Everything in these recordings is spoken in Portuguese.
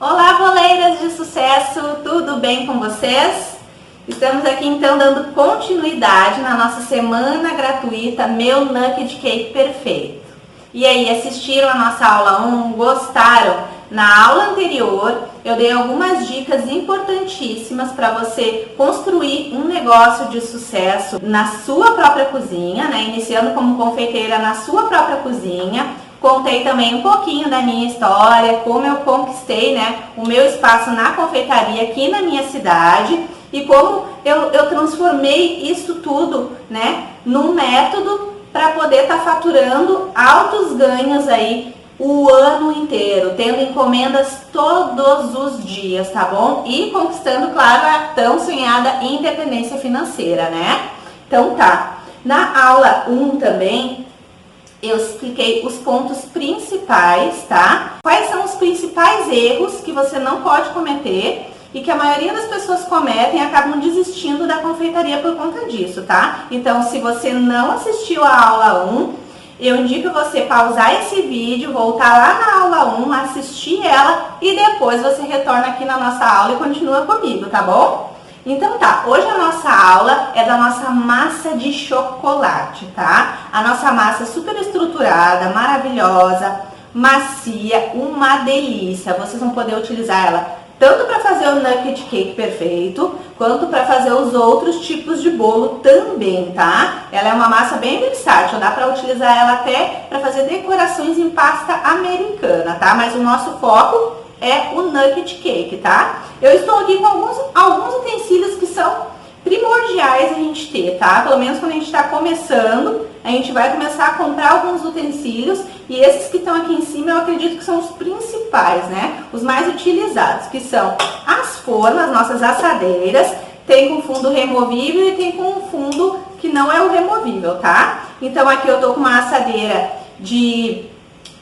Olá, boleiras de sucesso, tudo bem com vocês? Estamos aqui então dando continuidade na nossa semana gratuita Meu Nugget Cake Perfeito. E aí, assistiram a nossa aula 1? Gostaram? Na aula anterior eu dei algumas dicas importantíssimas para você construir um negócio de sucesso na sua própria cozinha, né? Iniciando como confeiteira na sua própria cozinha. Contei também um pouquinho da minha história, como eu conquistei, né, o meu espaço na confeitaria aqui na minha cidade e como eu transformei isso tudo, né, num método para poder estar faturando altos ganhos aí o ano inteiro, tendo encomendas todos os dias, tá bom? E conquistando, claro, a tão sonhada independência financeira, né? Então tá, na aula 1 também eu expliquei os pontos principais, tá? Quais são os principais erros que você não pode cometer e que a maioria das pessoas cometem e acabam desistindo da confeitaria por conta disso, tá? Então, se você não assistiu a aula 1, eu indico você pausar esse vídeo, voltar lá na aula 1, assistir ela e depois você retorna aqui na nossa aula e continua comigo, tá bom? Então tá, hoje a nossa aula é da nossa massa de chocolate, tá? A nossa massa super estruturada, maravilhosa, macia, uma delícia. Vocês vão poder utilizar ela tanto para fazer o nugget cake perfeito, quanto para fazer os outros tipos de bolo também, tá? Ela é uma massa bem versátil, dá para utilizar ela até para fazer decorações em pasta americana, tá? Mas o nosso foco é o nugget cake, tá? Eu estou aqui com alguns utensílios que são primordiais a gente ter, tá? Pelo menos quando a gente está começando, a gente vai começar a comprar alguns utensílios e esses que estão aqui em cima eu acredito que são os principais, né? Os mais utilizados, que são as formas, nossas assadeiras, tem com fundo removível e tem com um fundo que não é o removível, tá? Então aqui eu tô com uma assadeira de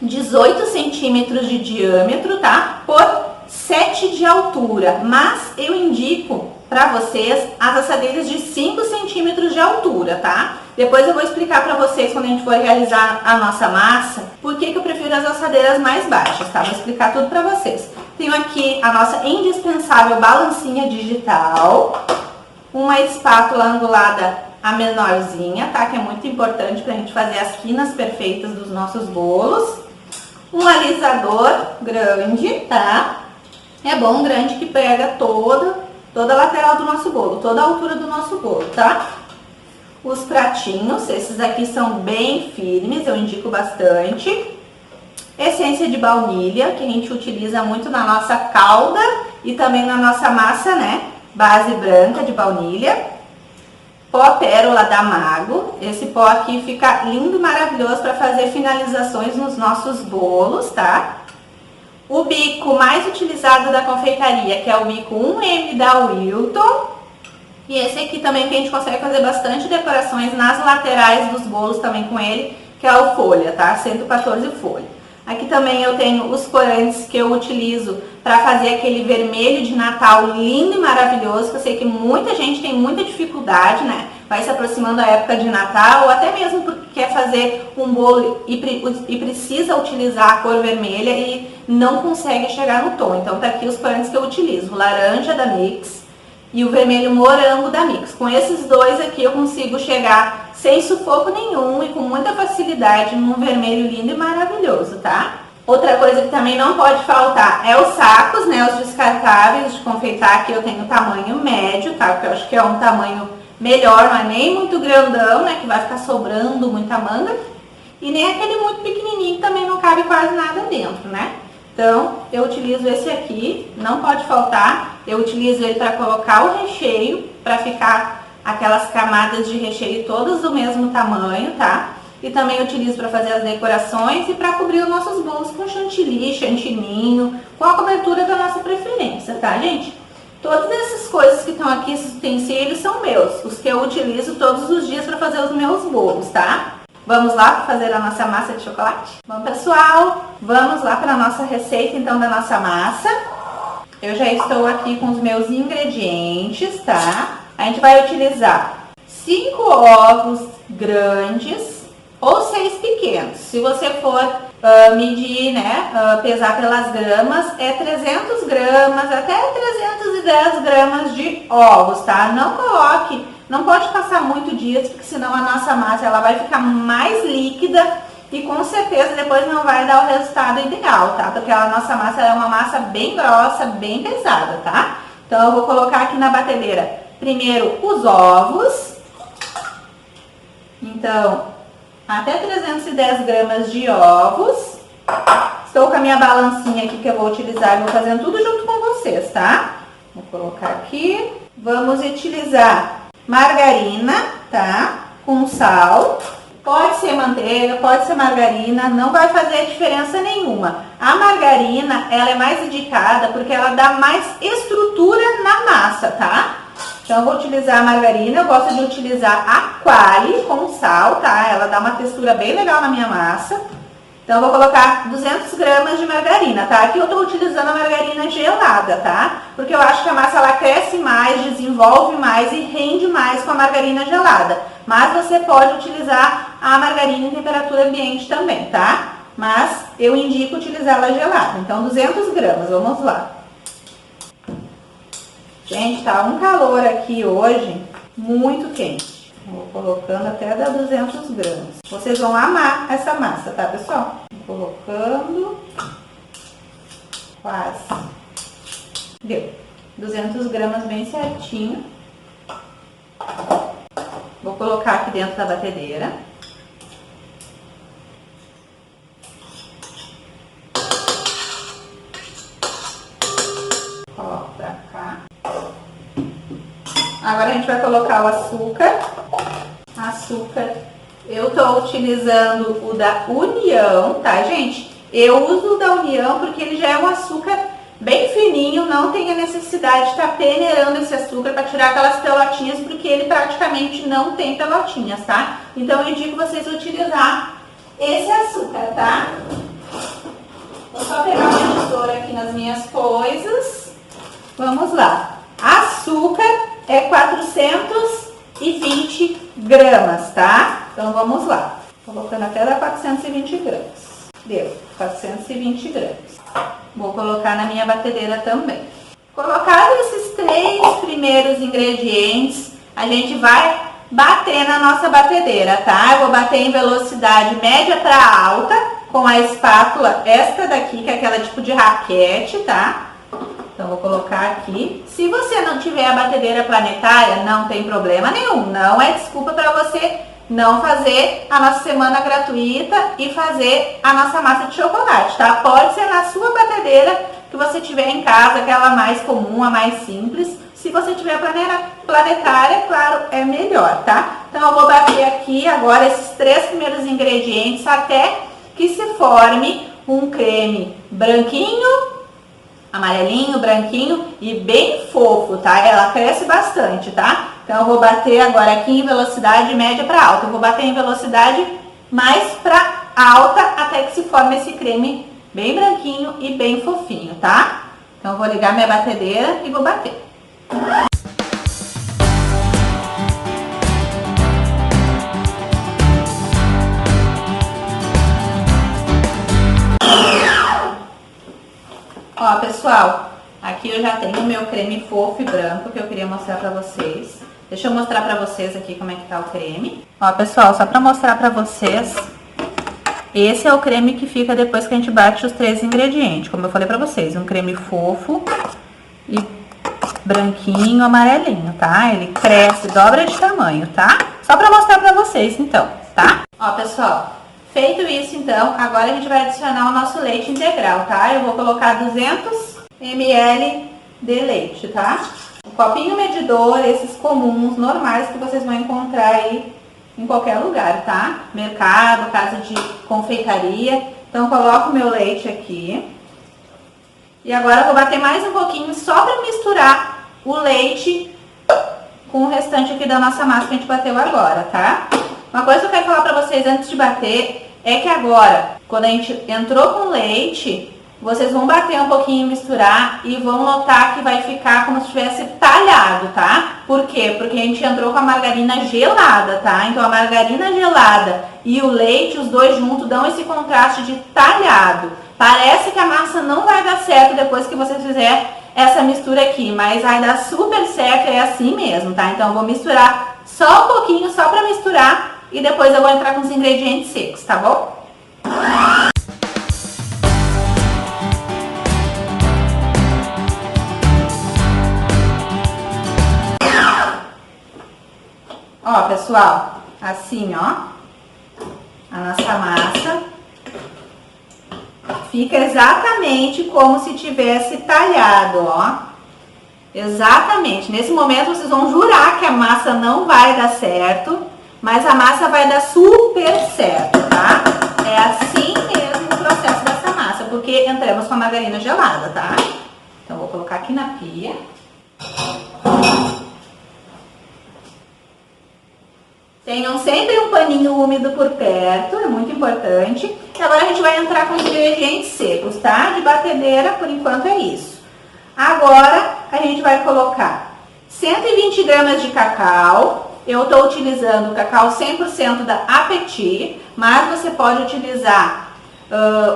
18 centímetros de diâmetro, tá? Por 7 de altura, mas eu indico para vocês as assadeiras de 5 centímetros de altura, tá? Depois eu vou explicar para vocês quando a gente for realizar a nossa massa, por que eu prefiro as assadeiras mais baixas, tá? Vou explicar tudo para vocês. Tenho aqui a nossa indispensável balancinha digital, uma espátula angulada a menorzinha, tá? Que é muito importante pra gente fazer as quinas perfeitas dos nossos bolos. Um alisador grande, tá? É bom grande que pega toda a lateral do nosso bolo, toda a altura do nosso bolo, tá? Os pratinhos, esses aqui são bem firmes, eu indico bastante. Essência de baunilha, que a gente utiliza muito na nossa calda e também na nossa massa, né? Base branca de baunilha. Pó pérola da Mago, esse pó aqui fica lindo e maravilhoso para fazer finalizações nos nossos bolos, tá? O bico mais utilizado da confeitaria, que é o bico 1M da Wilton. E esse aqui também que a gente consegue fazer bastante decorações nas laterais dos bolos também com ele, que é o folha, tá? 114 folha. Aqui também eu tenho os corantes que eu utilizo para fazer aquele vermelho de Natal lindo e maravilhoso, que eu sei que muita gente tem muita dificuldade, né? Vai se aproximando a época de Natal, ou até mesmo porque quer fazer um bolo e precisa utilizar a cor vermelha e não consegue chegar no tom. Então tá aqui os corantes que eu utilizo, o laranja da Mix e o vermelho morango da Mix. Com esses dois aqui eu consigo chegar sem sufoco nenhum e com muita facilidade num vermelho lindo e maravilhoso, tá? Outra coisa que também não pode faltar é os sacos, né? Os descartáveis de confeitar, que eu tenho tamanho médio, tá? Porque eu acho que é um tamanho melhor, não é nem muito grandão, né? Que vai ficar sobrando muita manga. E nem aquele muito pequenininho que também não cabe quase nada dentro, né? Então, eu utilizo esse aqui, não pode faltar. Eu utilizo ele para colocar o recheio, para ficar aquelas camadas de recheio todas do mesmo tamanho, tá? E também utilizo para fazer as decorações e para cobrir os nossos bolos com chantilly, chantininho, com a cobertura da nossa preferência, tá, gente? Todas essas coisas que estão aqui, esses utensílios, são meus, os que eu utilizo todos os dias para fazer os meus bolos, tá? Vamos lá fazer a nossa massa de chocolate? Bom, pessoal, vamos lá para a nossa receita, então, da nossa massa. Eu já estou aqui com os meus ingredientes, tá? A gente vai utilizar 5 ovos grandes ou 6 pequenos. Se você for medir, né, pesar pelas gramas, é 300 gramas até 310 gramas de ovos, tá? Não coloque, não pode passar muito dias, porque senão a nossa massa ela vai ficar mais líquida e com certeza depois não vai dar o resultado ideal, tá? Porque a nossa massa é uma massa bem grossa, bem pesada, tá? Então eu vou colocar aqui na batedeira primeiro os ovos. Então, até 310 gramas de ovos. Estou com a minha balancinha aqui que eu vou utilizar e vou fazendo tudo junto com vocês, tá? Vou colocar aqui. Vamos utilizar margarina, tá? Com sal. Pode ser manteiga, pode ser margarina, não vai fazer diferença nenhuma. A margarina, ela é mais indicada porque ela dá mais estrutura na massa, tá? Então, eu vou utilizar a margarina, eu gosto de utilizar a Qualy com sal, tá? Ela dá uma textura bem legal na minha massa. Então, eu vou colocar 200 gramas de margarina, tá? Aqui eu tô utilizando a margarina gelada, tá? Porque eu acho que a massa, ela cresce mais, desenvolve mais e rende mais com a margarina gelada. Mas você pode utilizar a margarina em temperatura ambiente também, tá? Mas eu indico utilizar ela gelada. Então, 200 gramas, vamos lá. Gente, tá um calor aqui hoje, muito quente. Vou colocando até dar 200 gramas. Vocês vão amar essa massa, tá, pessoal? Vou colocando. Quase. Deu. 200 gramas bem certinho. Vou colocar aqui dentro da batedeira. Coloco pra cá. Agora a gente vai colocar o açúcar. Açúcar, eu tô utilizando o da União, tá, gente? Eu uso o da União porque ele já é um açúcar bem fininho, não tem a necessidade de estar peneirando esse açúcar para tirar aquelas pelotinhas, porque ele praticamente não tem pelotinhas, tá? Então eu indico vocês utilizar esse açúcar, tá? Vou só pegar uma tesoura aqui nas minhas coisas. Vamos lá. Açúcar é 420 gramas, tá? Então vamos lá. Colocando até dar 420 gramas. Deu, 420 gramas. Vou colocar na minha batedeira também. Colocados esses 3 primeiros ingredientes, a gente vai bater na nossa batedeira, tá? Eu vou bater em velocidade média para alta com a espátula esta daqui, que é aquela tipo de raquete, tá? Então, vou colocar aqui. Se você não tiver a batedeira planetária, não tem problema nenhum. Não é desculpa para você não fazer a nossa semana gratuita e fazer a nossa massa de chocolate, tá? Pode ser na sua batedeira que você tiver em casa, aquela mais comum, a mais simples. Se você tiver a planetária, claro, é melhor, tá? Então, eu vou bater aqui agora esses 3 primeiros ingredientes até que se forme um creme branquinho, amarelinho, branquinho e bem fofo, tá? Ela cresce bastante, tá? Então, eu vou bater agora aqui em velocidade média para alta. Eu vou bater em velocidade mais para alta até que se forme esse creme bem branquinho e bem fofinho, tá? Então, eu vou ligar minha batedeira e vou bater. Ó, pessoal, aqui eu já tenho o meu creme fofo e branco que eu queria mostrar pra vocês. Deixa eu mostrar pra vocês aqui como é que tá o creme. Ó, pessoal, só pra mostrar pra vocês, esse é o creme que fica depois que a gente bate os 3 ingredientes. Como eu falei pra vocês, um creme fofo e branquinho, amarelinho, tá? Ele cresce, dobra de tamanho, tá? Só pra mostrar pra vocês, então, tá? Ó, pessoal, feito isso, então, agora a gente vai adicionar o nosso leite integral, tá? Eu vou colocar 200 ml de leite, tá? Um copinho medidor, esses comuns, normais, que vocês vão encontrar aí em qualquer lugar, tá? Mercado, casa de confeitaria. Então, eu coloco o meu leite aqui. E agora eu vou bater mais um pouquinho só para misturar o leite com o restante aqui da nossa massa que a gente bateu agora, tá? Uma coisa que eu quero falar pra vocês antes de bater é que agora, quando a gente entrou com leite, vocês vão bater um pouquinho, misturar e vão notar que vai ficar como se tivesse talhado, tá? Por quê? Porque a gente entrou com a margarina gelada, tá? Então a margarina gelada e o leite, os dois juntos, dão esse contraste de talhado. Parece que a massa não vai dar certo depois que você fizer essa mistura aqui, mas vai dar super certo, é assim mesmo, tá? Então eu vou misturar só um pouquinho, só pra misturar, e depois eu vou entrar com os ingredientes secos, tá bom? Ó, pessoal, assim, ó, a nossa massa fica exatamente como se tivesse talhado, ó. Exatamente. Nesse momento vocês vão jurar que a massa não vai dar certo, mas a massa vai dar super certo, tá? É assim mesmo o processo dessa massa, porque entramos com a margarina gelada, tá? Então vou colocar aqui na pia. Tenham sempre um paninho úmido por perto, é muito importante. E agora a gente vai entrar com os ingredientes secos, tá? De batedeira, por enquanto é isso. Agora a gente vai colocar 120 gramas de cacau. Eu estou utilizando o cacau 100% da Apeti, mas você pode utilizar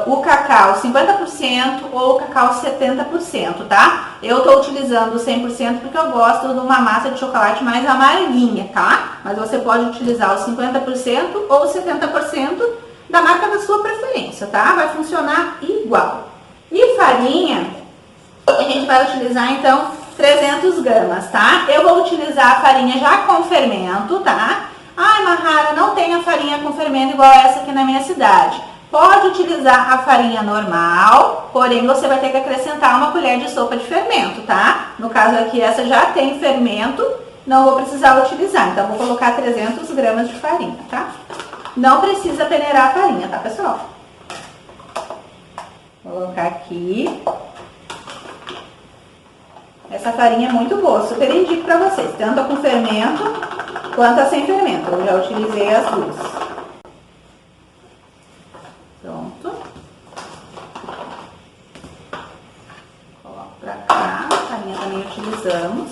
o cacau 50% ou o cacau 70%, tá? Eu tô utilizando o 100% porque eu gosto de uma massa de chocolate mais amarguinha, tá? Mas você pode utilizar o 50% ou o 70% da marca da sua preferência, tá? Vai funcionar igual. E farinha, a gente vai utilizar então 300 gramas, tá? Eu vou utilizar a farinha já com fermento, tá? Ai, Mahara, não tem a farinha com fermento igual essa aqui na minha cidade. Pode utilizar a farinha normal, porém você vai ter que acrescentar uma colher de sopa de fermento, tá? No caso aqui, essa já tem fermento, não vou precisar utilizar. Então, vou colocar 300 gramas de farinha, tá? Não precisa peneirar a farinha, tá, pessoal? Vou colocar aqui. Essa farinha é muito boa, super indico pra vocês, tanto a com fermento quanto a sem fermento. Eu já utilizei as duas. Pronto. Coloco pra cá. A farinha também utilizamos.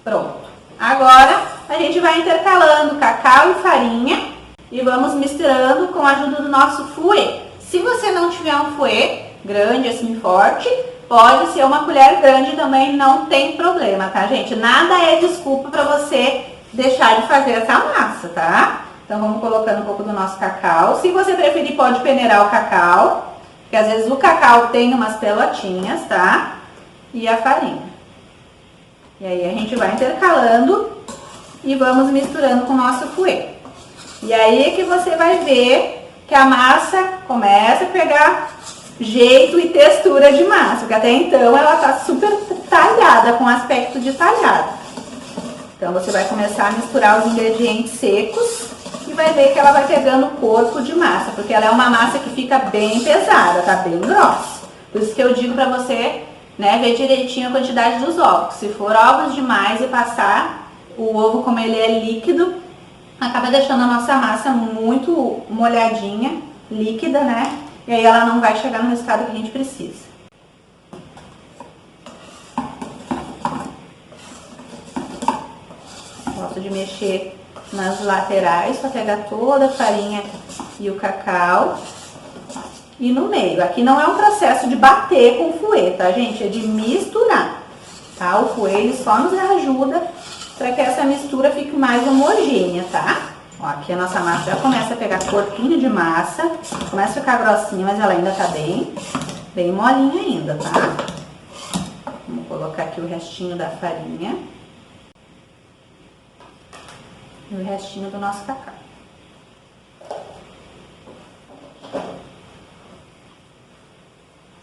Pronto. Agora a gente vai intercalando cacau e farinha e vamos misturando com a ajuda do nosso fouet. Se você não tiver um fouet grande, assim, forte, pode ser uma colher grande também, não tem problema, tá, gente? Nada é desculpa pra você deixar de fazer essa massa, tá? Então, vamos colocando um pouco do nosso cacau. Se você preferir, pode peneirar o cacau, porque às vezes o cacau tem umas pelotinhas, tá? E a farinha. E aí, a gente vai intercalando e vamos misturando com o nosso fouet. E aí que você vai ver que a massa começa a pegar jeito e textura de massa, porque até então ela tá super talhada, com aspecto de talhado. Então você vai começar a misturar os ingredientes secos e vai ver que ela vai pegando corpo de massa, porque ela é uma massa que fica bem pesada, tá bem grossa. Por isso que eu digo pra você, né, ver direitinho a quantidade dos ovos. Se for ovos demais e passar o ovo como ele é líquido, acaba deixando a nossa massa muito molhadinha, líquida, né? E aí ela não vai chegar no resultado que a gente precisa. Gosto de mexer nas laterais para pegar toda a farinha e o cacau. E no meio. Aqui não é um processo de bater com o fouet, tá, gente? É de misturar, tá? O fouet ele só nos ajuda para que essa mistura fique mais homogênea, tá? Ó, aqui a nossa massa já começa a pegar corpinho de massa, começa a ficar grossinha, mas ela ainda tá bem molinha ainda, tá? Vamos colocar aqui o restinho da farinha e o restinho do nosso cacau.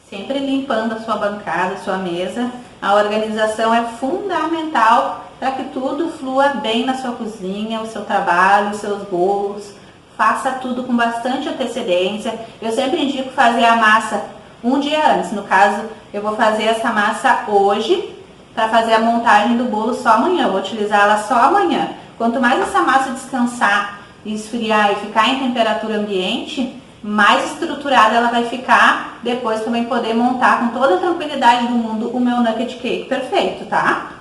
Sempre limpando a sua bancada, a sua mesa. A organização é fundamental para que tudo flua bem na sua cozinha, o seu trabalho, os seus bolos. Faça tudo com bastante antecedência. Eu sempre indico fazer a massa um dia antes. No caso, eu vou fazer essa massa hoje para fazer a montagem do bolo só amanhã. Eu vou utilizar ela só amanhã. Quanto mais essa massa descansar, esfriar e ficar em temperatura ambiente, mais estruturada ela vai ficar depois para eu poder montar com toda a tranquilidade do mundo o meu nugget cake perfeito, tá?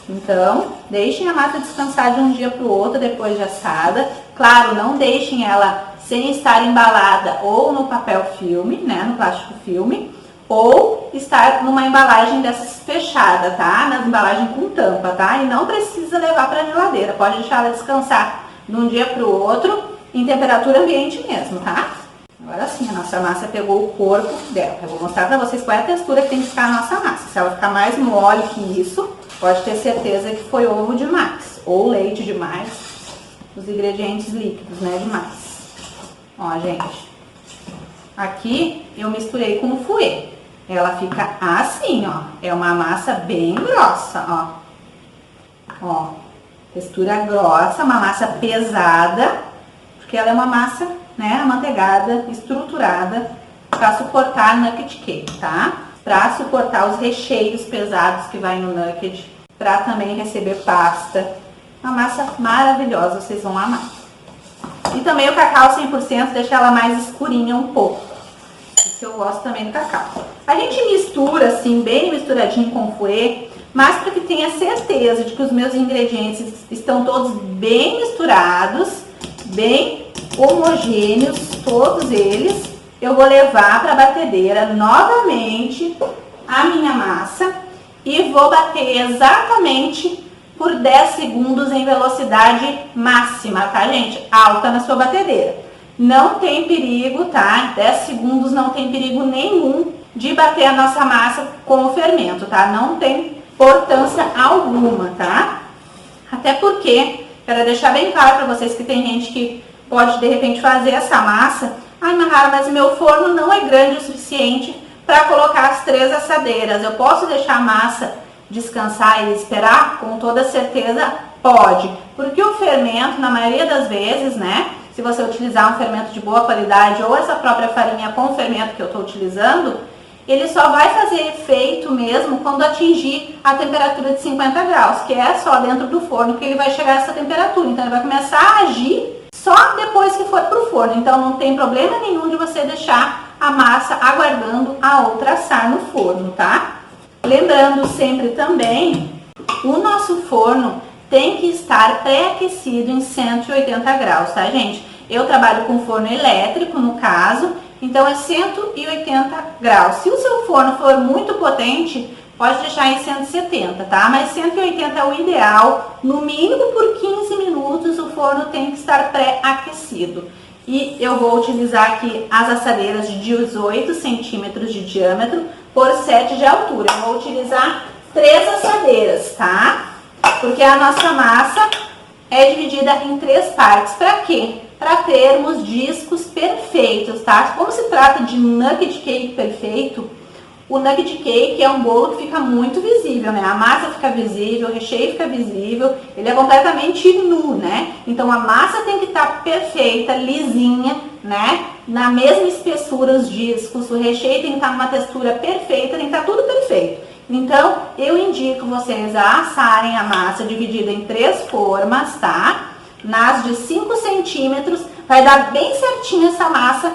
Então, deixem a massa descansar de um dia para o outro depois de assada. Claro, não deixem ela sem estar embalada ou no papel filme, né, no plástico filme, ou estar numa embalagem dessas fechada, tá? Nas embalagens com tampa, tá? E não precisa levar para a geladeira, pode deixar ela descansar de um dia para o outro em temperatura ambiente mesmo, tá? Agora sim, a nossa massa pegou o corpo dela. Eu vou mostrar para vocês qual é a textura que tem que ficar a nossa massa. Se ela ficar mais mole que isso, pode ter certeza que foi ovo demais ou leite demais, os ingredientes líquidos, né, demais. Ó, gente, aqui eu misturei com o fouet. Ela fica assim, ó, é uma massa bem grossa, ó. Ó, textura grossa, uma massa pesada, porque ela é uma massa, né, amanteigada, estruturada, para suportar nugget cake, tá? Para suportar os recheios pesados que vai no nugget, para também receber pasta. Uma massa maravilhosa, vocês vão amar. E também o cacau 100% deixa ela mais escurinha um pouco. Isso eu gosto também do cacau. A gente mistura assim, bem misturadinho com o fouet, mas para que tenha certeza de que os meus ingredientes estão todos bem misturados, bem homogêneos, todos eles, eu vou levar para a batedeira novamente a minha massa e vou bater exatamente por 10 segundos em velocidade máxima, tá, gente? Alta na sua batedeira. Não tem perigo, tá? 10 segundos não tem perigo nenhum de bater a nossa massa com o fermento, tá? Não tem importância alguma, tá? Até porque, quero deixar bem claro para vocês que tem gente que pode, de repente, fazer essa massa. Ai, Mahara, mas meu forno não é grande o suficiente para colocar as 3 assadeiras. Eu posso deixar a massa descansar e esperar? Com toda certeza pode. Porque o fermento, na maioria das vezes, né? Se você utilizar um fermento de boa qualidade ou essa própria farinha com o fermento que eu estou utilizando, ele só vai fazer efeito mesmo quando atingir a temperatura de 50 graus, que é só dentro do forno que ele vai chegar a essa temperatura. Então, ele vai começar a agir só depois que for para o forno. Então, não tem problema nenhum de você deixar a massa aguardando a outra assar no forno, tá? Lembrando sempre também, o nosso forno tem que estar pré-aquecido em 180 graus, tá, gente? Eu trabalho com forno elétrico, no caso, então é 180 graus. Se o seu forno for muito potente, pode deixar em 170, tá? Mas 180 é o ideal. No mínimo por 15 minutos o forno tem que estar pré-aquecido. E eu vou utilizar aqui as assadeiras de 18 centímetros de diâmetro por 7 de altura. Eu vou utilizar 3 assadeiras, tá? Porque a nossa massa é dividida em 3 partes. Para quê? Para termos discos perfeitos, tá? Como se trata de nugget cake perfeito, o nugget cake é um bolo que fica muito visível, né? A massa fica visível, o recheio fica visível, ele é completamente nu, né? Então a massa tem que estar perfeita, lisinha, né? Na mesma espessura os discos, o recheio tem que estar numa textura perfeita, tem que estar tudo perfeito. Então, eu indico vocês a assarem a massa dividida em 3 formas, tá? Nas de 5 centímetros, vai dar bem certinho essa massa,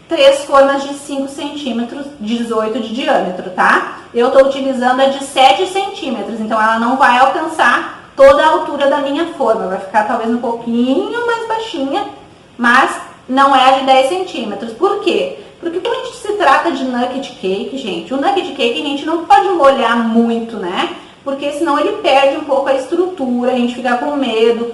3 formas de 5 centímetros, 18 de diâmetro, tá? Eu tô utilizando a de 7 centímetros, então ela não vai alcançar toda a altura da minha forma, vai ficar talvez um pouquinho mais baixinha, mas não é a de 10 centímetros. Por quê? Porque quando a gente se trata de nugget cake, gente, o nugget cake a gente não pode molhar muito, né? Porque senão ele perde um pouco a estrutura, a gente fica com medo,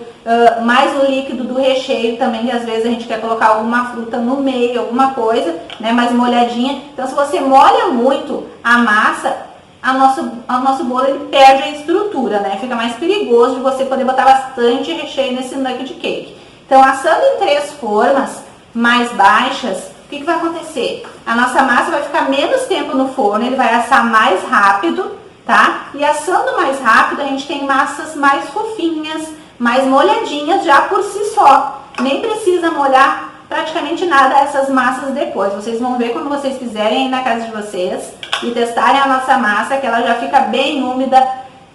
mais o líquido do recheio também, que às vezes a gente quer colocar alguma fruta no meio, alguma coisa, né, mais molhadinha. Então, se você molha muito a massa, o nosso bolo ele perde a estrutura, né? Fica mais perigoso de você poder botar bastante recheio nesse nugget cake. Então, assando em 3 formas mais baixas, o que vai acontecer? A nossa massa vai ficar menos tempo no forno, ele vai assar mais rápido, tá? E assando mais rápido, a gente tem massas mais fofinhas, mais molhadinhas já por si só. Nem precisa molhar praticamente nada essas massas depois. Vocês vão ver quando vocês fizerem aí na casa de vocês e testarem a nossa massa, que ela já fica bem úmida,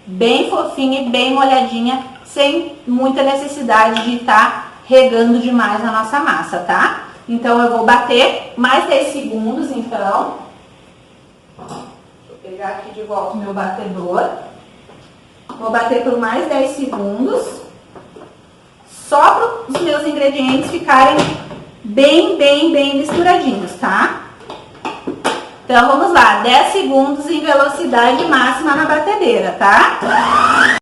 bem fofinha e bem molhadinha, sem muita necessidade de estar regando demais a nossa massa, tá? Então eu vou bater mais 10 segundos, então. Deixa eu pegar aqui de volta o meu batedor. Vou bater por mais 10 segundos. Só para os meus ingredientes ficarem bem misturadinhos, tá? Então vamos lá, 10 segundos em velocidade máxima na batedeira, tá?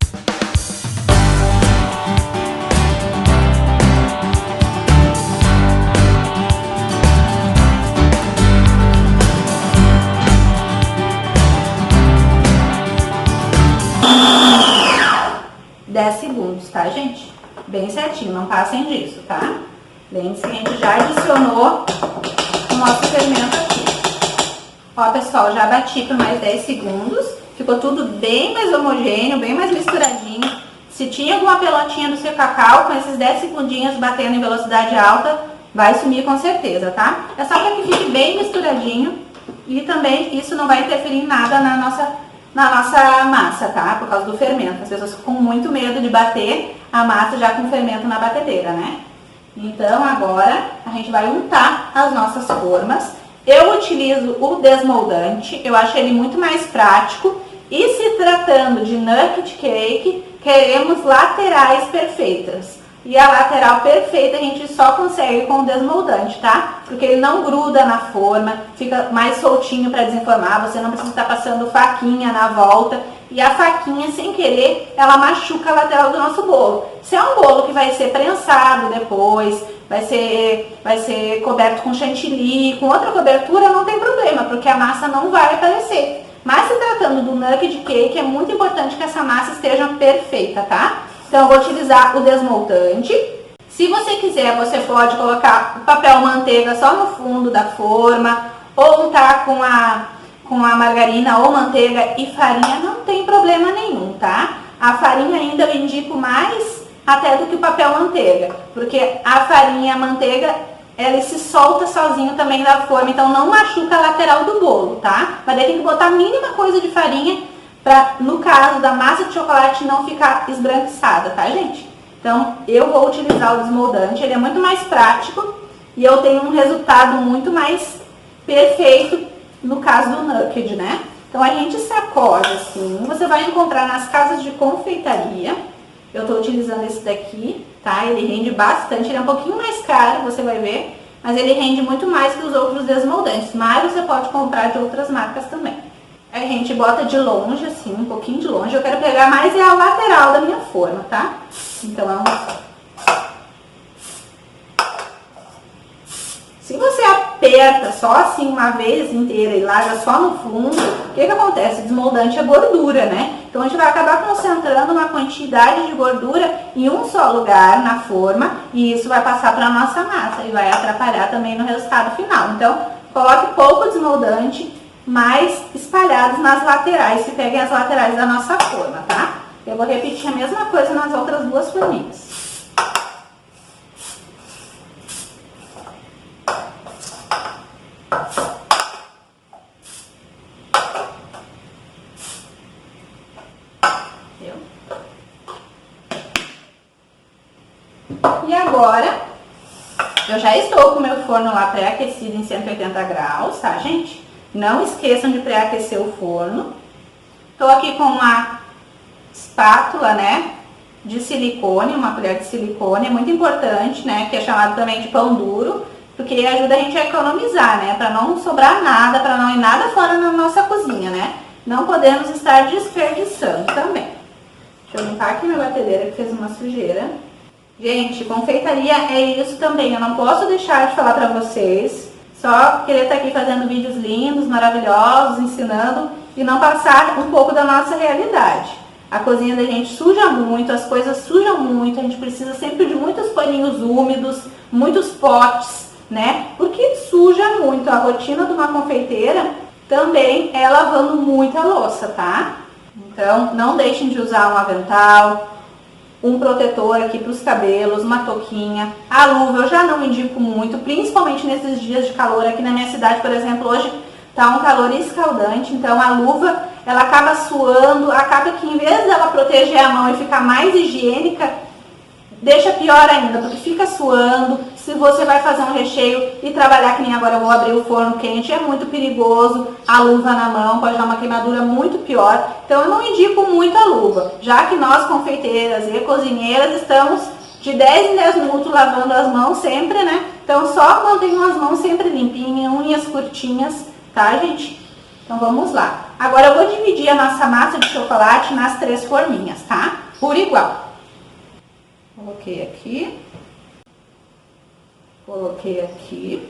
Segundos, tá, gente? Bem certinho, não passem disso, tá? Lembre-se que a gente já adicionou o nosso fermento aqui. Ó, pessoal, já bati por mais 10 segundos. Ficou tudo bem mais homogêneo, bem mais misturadinho. Se tinha alguma pelotinha do seu cacau, com esses 10 segundinhos batendo em velocidade alta, vai sumir com certeza, tá? É só para que fique bem misturadinho e também isso não vai interferir em nada na nossa massa, tá? Por causa do fermento. As pessoas ficam com muito medo de bater a massa já com fermento na batedeira, né? Então, agora, a gente vai untar as nossas formas. Eu utilizo o desmoldante, eu acho ele muito mais prático. E se tratando de nugget cake, queremos laterais perfeitas. E a lateral perfeita a gente só consegue com o desmoldante, tá? Porque ele não gruda na forma, fica mais soltinho para desenformar, você não precisa estar passando faquinha na volta. E a faquinha, sem querer, ela machuca a lateral do nosso bolo. Se é um bolo que vai ser prensado depois, vai ser coberto com chantilly, com outra cobertura, não tem problema, porque a massa não vai aparecer. Mas se tratando do nugget cake, é muito importante que essa massa esteja perfeita, tá? Então, eu vou utilizar o desmoldante. Se você quiser, você pode colocar o papel manteiga só no fundo da forma, ou untar com a margarina ou manteiga e farinha, não tem problema nenhum, tá? A farinha ainda eu indico mais até do que o papel manteiga, porque a farinha e a manteiga, ela se solta sozinho também da forma, então não machuca a lateral do bolo, tá? Mas daí tem que botar a mínima coisa de farinha para, no caso da massa de chocolate, não ficar esbranquiçada, tá, gente? Então, eu vou utilizar o desmoldante, ele é muito mais prático e eu tenho um resultado muito mais perfeito no caso do nugget, né? Então, a gente sacode assim, você vai encontrar nas casas de confeitaria. Eu tô utilizando esse daqui, tá? Ele rende bastante, ele é um pouquinho mais caro, você vai ver, mas ele rende muito mais que os outros desmoldantes, mas você pode comprar de outras marcas também. A gente bota de longe, assim, um pouquinho de longe. Eu quero pegar mais a lateral da minha forma, tá? Então, se você aperta só assim uma vez inteira e larga só no fundo, o que acontece? Desmoldante é gordura, né? Então, a gente vai acabar concentrando uma quantidade de gordura em um só lugar na forma e isso vai passar para a nossa massa e vai atrapalhar também no resultado final. Então, coloque pouco desmoldante, mais espalhados nas laterais, se peguem as laterais da nossa forma, tá? Eu vou repetir a mesma coisa nas outras duas forminhas. E agora, eu já estou com o meu forno lá pré-aquecido em 180 graus, tá, gente? Não esqueçam de pré-aquecer o forno. Estou aqui com uma espátula, né, de silicone, uma colher de silicone, é muito importante, né, que é chamado também de pão duro, porque ajuda a gente a economizar, né, para não sobrar nada, para não ir nada fora na nossa cozinha, né. Não podemos estar desperdiçando também. Deixa eu limpar aqui minha batedeira que fez uma sujeira. Gente, confeitaria é isso também, eu não posso deixar de falar para vocês. Só querer estar aqui fazendo vídeos lindos, maravilhosos, ensinando e não passar um pouco da nossa realidade. A cozinha da gente suja muito, as coisas sujam muito, a gente precisa sempre de muitos paninhos úmidos, muitos potes, né? Porque suja muito. A rotina de uma confeiteira também é lavando muita louça, tá? Então, não deixem de usar um avental, um protetor aqui para os cabelos, uma touquinha. A luva eu já não indico muito, principalmente nesses dias de calor. Aqui na minha cidade, por exemplo, hoje tá um calor escaldante, então a luva, ela acaba suando, acaba que em vez dela proteger a mão e ficar mais higiênica, deixa pior ainda, porque fica suando. Se você vai fazer um recheio e trabalhar, que nem agora eu vou abrir o forno quente, é muito perigoso, a luva na mão pode dar uma queimadura muito pior. Então eu não indico muito a luva, já que nós confeiteiras e cozinheiras estamos de 10 em 10 minutos lavando as mãos sempre, né? Então só mantenham as mãos sempre limpinhas, unhas curtinhas, tá, gente? Então vamos lá. Agora eu vou dividir a nossa massa de chocolate nas 3 forminhas, tá? Por igual. Coloquei aqui. Coloquei aqui.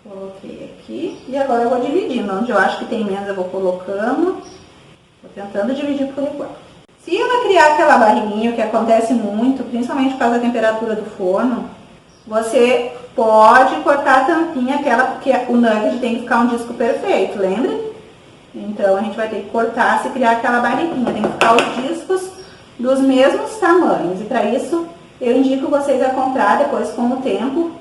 Coloquei aqui. E agora eu vou dividindo. Onde eu acho que tem menos eu vou colocando. Vou tentando dividir por igual. Se ela criar aquela barriguinha, o que acontece muito, principalmente por causa da temperatura do forno, você pode cortar a tampinha aquela, porque o nugget tem que ficar um disco perfeito, lembra? Então a gente vai ter que cortar se criar aquela barriguinha. Tem que ficar os discos dos mesmos tamanhos. E para isso eu indico vocês a comprar depois, com o tempo,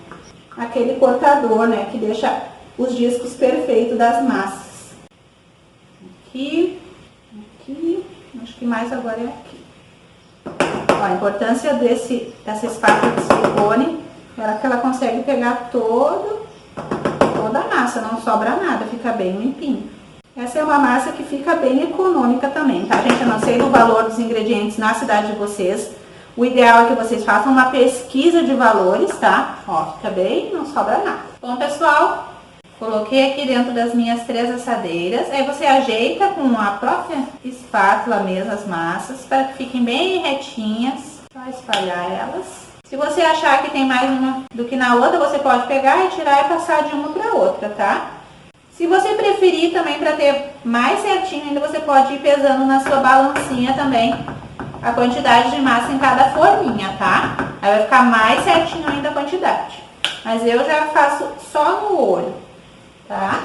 aquele cortador, né, que deixa os discos perfeitos das massas. Aqui, aqui, acho que mais agora é aqui. Ó, a importância dessa espátula de silicone é que ela consegue pegar toda a massa, não sobra nada, fica bem limpinho. Essa é uma massa que fica bem econômica também, tá, gente? Eu não sei do valor dos ingredientes na cidade de vocês. O ideal é que vocês façam uma pesquisa de valores, tá? Ó, fica bem, não sobra nada. Bom, pessoal, coloquei aqui dentro das minhas 3 assadeiras. Aí você ajeita com a própria espátula mesmo as massas, para que fiquem bem retinhas. Só espalhar elas. Se você achar que tem mais uma do que na outra, você pode pegar e tirar e passar de uma para outra, tá? Se você preferir também, para ter mais certinho ainda, você pode ir pesando na sua balancinha também a quantidade de massa em cada forminha, tá? Aí vai ficar mais certinho ainda a quantidade. Mas eu já faço só no olho, tá?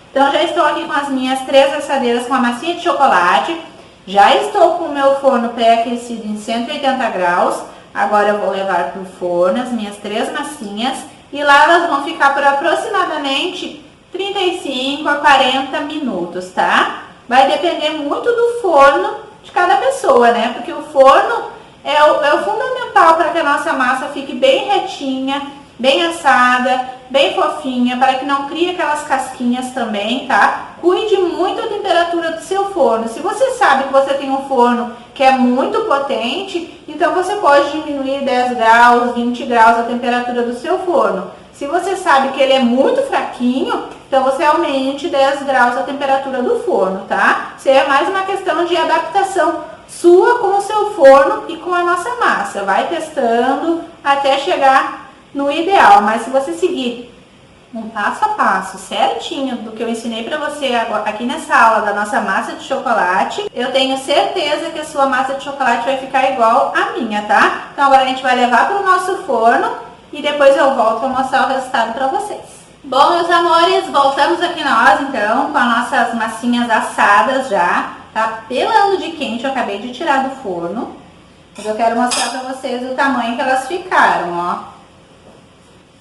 Então já estou aqui com as minhas 3 assadeiras com a massinha de chocolate. Já estou com o meu forno pré-aquecido em 180 graus. Agora eu vou levar para o forno as minhas 3 massinhas. E lá elas vão ficar por aproximadamente 35 a 40 minutos, tá? Vai depender muito do forno de cada pessoa, né? Porque o forno é o fundamental para que a nossa massa fique bem retinha, bem assada, bem fofinha, para que não crie aquelas casquinhas também, tá? Cuide muito da temperatura do seu forno. Se você sabe que você tem um forno que é muito potente, então você pode diminuir 10 graus, 20 graus a temperatura do seu forno. Se você sabe que ele é muito fraquinho, então você aumente 10 graus a temperatura do forno, tá? Isso é mais uma questão de adaptação sua com o seu forno e com a nossa massa. Vai testando até chegar no ideal, mas se você seguir um passo a passo certinho do que eu ensinei para você aqui nessa aula da nossa massa de chocolate, eu tenho certeza que a sua massa de chocolate vai ficar igual a minha, tá? Então agora a gente vai levar para o nosso forno e depois eu volto para mostrar o resultado para vocês. Bom, meus amores, voltamos aqui nós então com as nossas massinhas assadas já. Tá pelando de quente, eu acabei de tirar do forno. Mas eu quero mostrar para vocês o tamanho que elas ficaram, ó.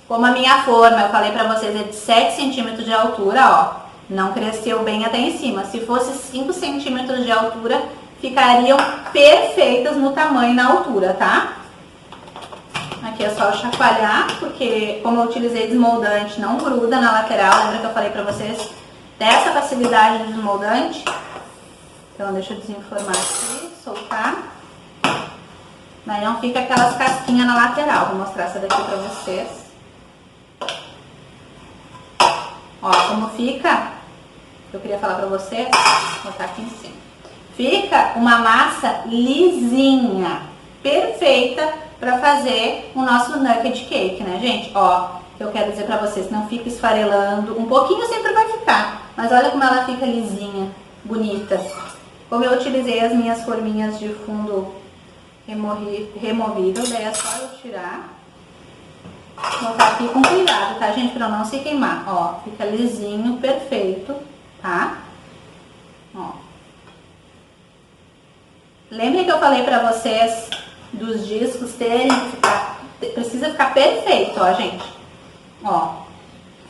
Como a minha forma, eu falei pra vocês, é de 7 centímetros de altura, ó. Não cresceu bem até em cima. Se fosse 5 centímetros de altura, ficariam perfeitas no tamanho e na altura, tá? Aqui é só chacoalhar, porque como eu utilizei desmoldante, não gruda na lateral. Lembra que eu falei pra vocês dessa facilidade de desmoldante? Então deixa eu desenformar aqui, soltar. Daí não fica aquelas casquinhas na lateral. Vou mostrar essa daqui pra vocês. Ó, como fica, eu queria falar pra vocês, vou botar aqui em cima. Fica uma massa lisinha, perfeita pra fazer o nosso nugget cake, né, gente? Ó, eu quero dizer pra vocês, não fica esfarelando. Um pouquinho sempre vai ficar, mas olha como ela fica lisinha, bonita. Como eu utilizei as minhas forminhas de fundo removível, daí é só eu tirar. Vou botar aqui com cuidado, tá, gente? Pra não se queimar. Ó, fica lisinho, perfeito, tá? Ó. Lembrem que eu falei pra vocês dos discos terem que ficar... Precisa ficar perfeito, ó, gente. Ó,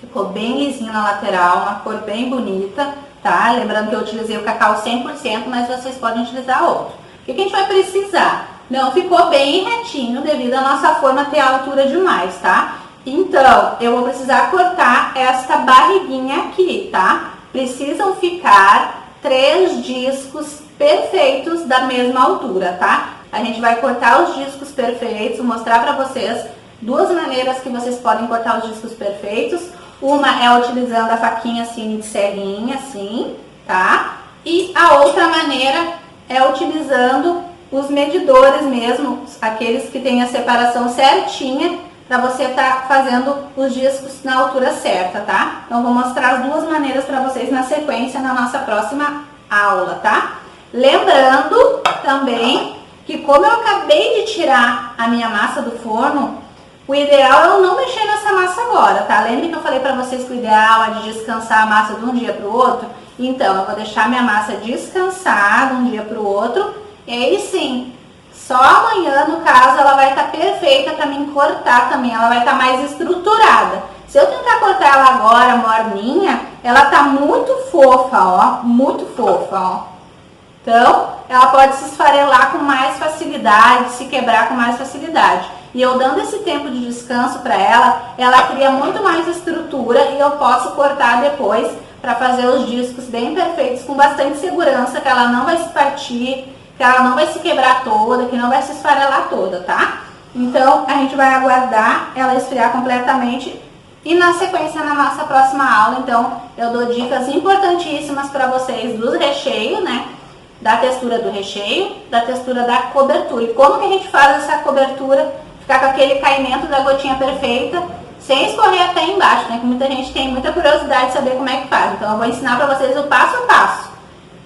ficou bem lisinho na lateral, uma cor bem bonita, tá? Lembrando que eu utilizei o cacau 100%, mas vocês podem utilizar outro. O que a gente vai precisar? Não ficou bem retinho devido à nossa forma ter altura demais, tá? Então, eu vou precisar cortar esta barriguinha aqui, tá? Precisam ficar 3 discos perfeitos da mesma altura, tá? A gente vai cortar os discos perfeitos, vou mostrar pra vocês 2 maneiras que vocês podem cortar os discos perfeitos. Uma é utilizando a faquinha assim de serrinha, assim, tá? E a outra maneira é utilizando os medidores mesmo, aqueles que tem a separação certinha, para você estar fazendo os discos na altura certa, tá? Então, vou mostrar as 2 maneiras para vocês na sequência na nossa próxima aula, tá? Lembrando também que como eu acabei de tirar a minha massa do forno, o ideal é eu não mexer nessa massa agora, tá? Lembra que eu falei para vocês que o ideal é de descansar a massa de um dia para o outro? Então, eu vou deixar minha massa descansar de um dia para o outro, e aí sim, só amanhã, no caso, ela vai estar perfeita para mim cortar também, ela vai estar mais estruturada. Se eu tentar cortar ela agora, morninha, ela tá muito fofa, ó, muito fofa, ó. Então, ela pode se esfarelar com mais facilidade, se quebrar com mais facilidade. E eu dando esse tempo de descanso para ela cria muito mais estrutura e eu posso cortar depois para fazer os discos bem perfeitos, com bastante segurança, que ela não vai se partir, que ela não vai se quebrar toda, que não vai se esfarelar toda, tá? Então, a gente vai aguardar ela esfriar completamente e na sequência, na nossa próxima aula, então, eu dou dicas importantíssimas para vocês do recheio, né? Da textura do recheio, da textura da cobertura. E como que a gente faz essa cobertura ficar com aquele caimento da gotinha perfeita, sem escorrer até embaixo, né? Que muita gente tem muita curiosidade de saber como é que faz. Então, eu vou ensinar para vocês o passo a passo.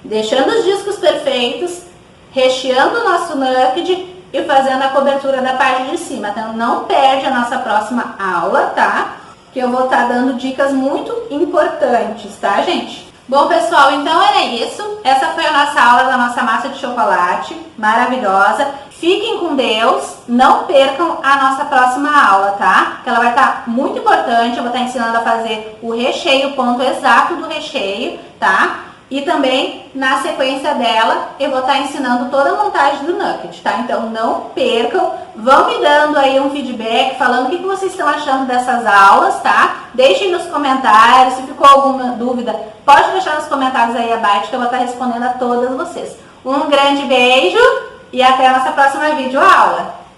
Deixando os discos perfeitos, recheando o nosso nugget e fazendo a cobertura da parte de cima. Então, não perde a nossa próxima aula, tá? Que eu vou estar dando dicas muito importantes, tá, gente? Bom, pessoal, então era isso. Essa foi a nossa aula da nossa massa de chocolate, maravilhosa. Fiquem com Deus, não percam a nossa próxima aula, tá? Que ela vai estar muito importante, eu vou estar ensinando a fazer o recheio, o ponto exato do recheio, tá? E também, na sequência dela, eu vou estar ensinando toda a montagem do nugget, tá? Então, não percam, vão me dando aí um feedback, falando o que vocês estão achando dessas aulas, tá? Deixem nos comentários, se ficou alguma dúvida, pode deixar nos comentários aí abaixo, que eu vou estar respondendo a todas vocês. Um grande beijo e até a nossa próxima videoaula.